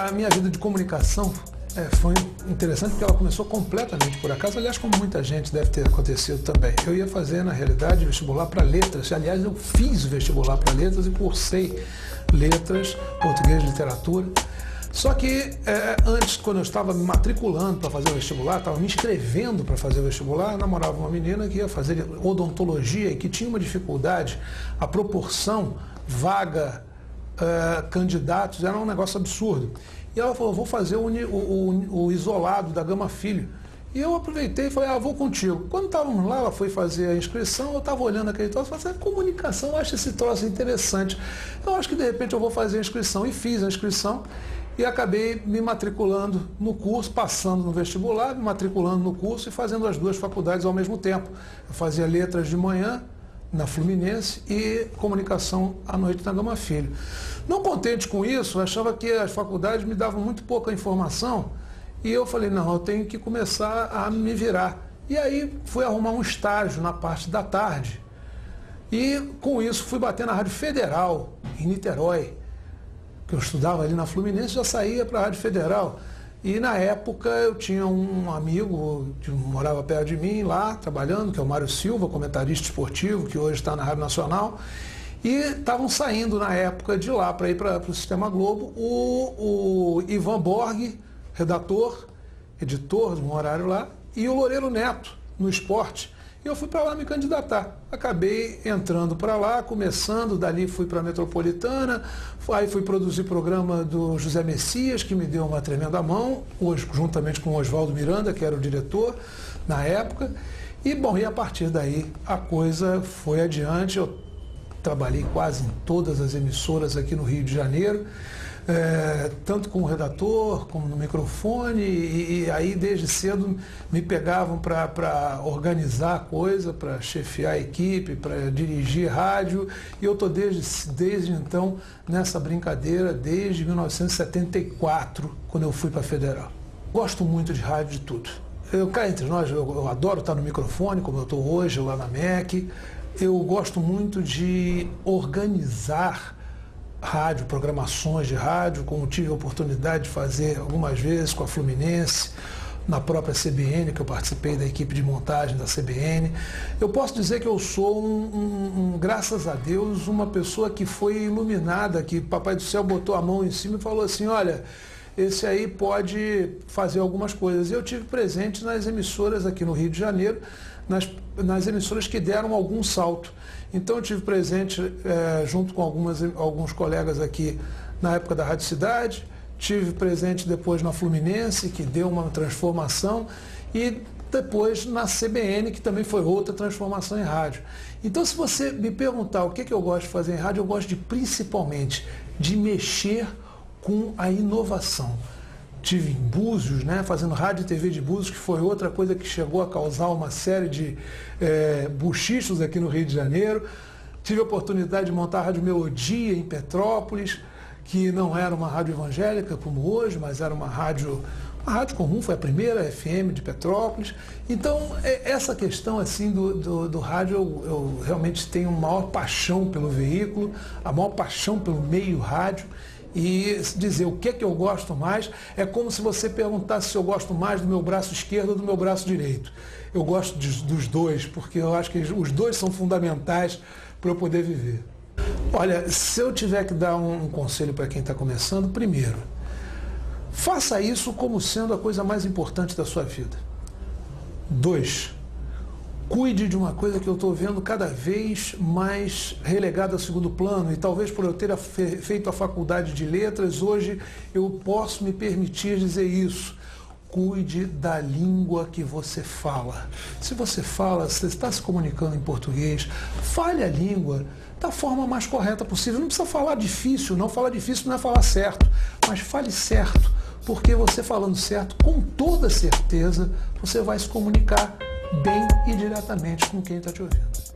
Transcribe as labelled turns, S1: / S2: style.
S1: a minha vida de comunicação foi interessante porque ela começou completamente por acaso, aliás, como muita gente deve ter acontecido também. Eu ia fazer, na realidade, vestibular para letras. Aliás, eu fiz vestibular para letras e cursei letras, português, literatura. Só que antes, quando eu estava me matriculando para fazer o vestibular, estava me inscrevendo para fazer o vestibular, eu namorava uma menina que ia fazer odontologia e que tinha uma dificuldade, a proporção vaga, candidatos, era um negócio absurdo. E ela falou, vou fazer o isolado da Gama Filho. E eu aproveitei e falei, vou contigo. Quando estávamos lá, ela foi fazer a inscrição, eu estava olhando aquele troço e falei, comunicação, eu acho esse troço interessante. Eu acho que de repente eu vou fazer a inscrição. E fiz a inscrição e acabei me matriculando no curso, passando no vestibular, me matriculando no curso e fazendo as duas faculdades ao mesmo tempo. Eu fazia letras de manhã na Fluminense e comunicação à noite na Gama Filho. Não contente com isso, eu achava que as faculdades me davam muito pouca informação e eu falei, não, eu tenho que começar a me virar. E aí fui arrumar um estágio na parte da tarde e com isso fui bater na Rádio Federal, em Niterói, que eu estudava ali na Fluminense, já saía para a Rádio Federal. E na época eu tinha um amigo que morava perto de mim lá, trabalhando, que é o Mário Silva, comentarista esportivo, que hoje está na Rádio Nacional. E estavam saindo na época de lá para ir para o Sistema Globo o Ivan Borg, redator, editor de um horário lá, e o Loureiro Neto, no esporte. E eu fui para lá me candidatar. Acabei entrando para lá, começando, dali fui para a Metropolitana, aí fui produzir programa do José Messias, que me deu uma tremenda mão, hoje, juntamente com o Oswaldo Miranda, que era o diretor na época. E, bom, e a partir daí a coisa foi adiante. Eu trabalhei quase em todas as emissoras aqui no Rio de Janeiro, tanto como redator, como no microfone, e aí desde cedo me pegavam para organizar a coisa, para chefiar a equipe, para dirigir rádio, e eu estou desde então nessa brincadeira, desde 1974, quando eu fui para a Federal. Gosto muito de rádio, de tudo. Cá entre nós, eu adoro estar no microfone, como eu estou hoje lá na MEC. Eu gosto muito de organizar rádio, programações de rádio, como tive a oportunidade de fazer algumas vezes com a Fluminense, na própria CBN, que eu participei da equipe de montagem da CBN. Eu posso dizer que eu sou, graças a Deus, uma pessoa que foi iluminada, que Papai do Céu botou a mão em cima e falou assim, olha, esse aí pode fazer algumas coisas. Eu tive presente nas emissoras aqui no Rio de Janeiro, nas emissoras que deram algum salto. Então eu tive presente junto com alguns colegas aqui na época da Rádio Cidade, tive presente depois na Fluminense, que deu uma transformação, e depois na CBN, que também foi outra transformação em rádio. Então, se você me perguntar o que eu gosto de fazer em rádio, eu gosto principalmente de mexer com a inovação. Tive em Búzios, fazendo rádio e TV de Búzios, que foi outra coisa que chegou a causar uma série de buchichos aqui no Rio de Janeiro. Tive a oportunidade de montar a Rádio Melodia em Petrópolis, que não era uma rádio evangélica como hoje, mas era uma rádio comum, foi a primeira FM de Petrópolis. Então, essa questão assim do rádio, eu realmente tenho a maior paixão pelo veículo, a maior paixão pelo meio rádio. E dizer o que eu gosto mais é como se você perguntasse se eu gosto mais do meu braço esquerdo ou do meu braço direito. Eu gosto dos dois, porque eu acho que os dois são fundamentais para eu poder viver. Olha, se eu tiver que dar um conselho para quem está começando, primeiro, faça isso como sendo a coisa mais importante da sua vida. 2, cuide de uma coisa que eu estou vendo cada vez mais relegada ao segundo plano, e talvez por eu ter feito a faculdade de letras, hoje eu posso me permitir dizer isso. Cuide da língua que você fala. Se você está se comunicando em português, fale a língua da forma mais correta possível. Não precisa falar difícil, não. Falar difícil não é falar certo, mas fale certo, porque você falando certo, com toda certeza, você vai se comunicar bem e diretamente com quem está te ouvindo.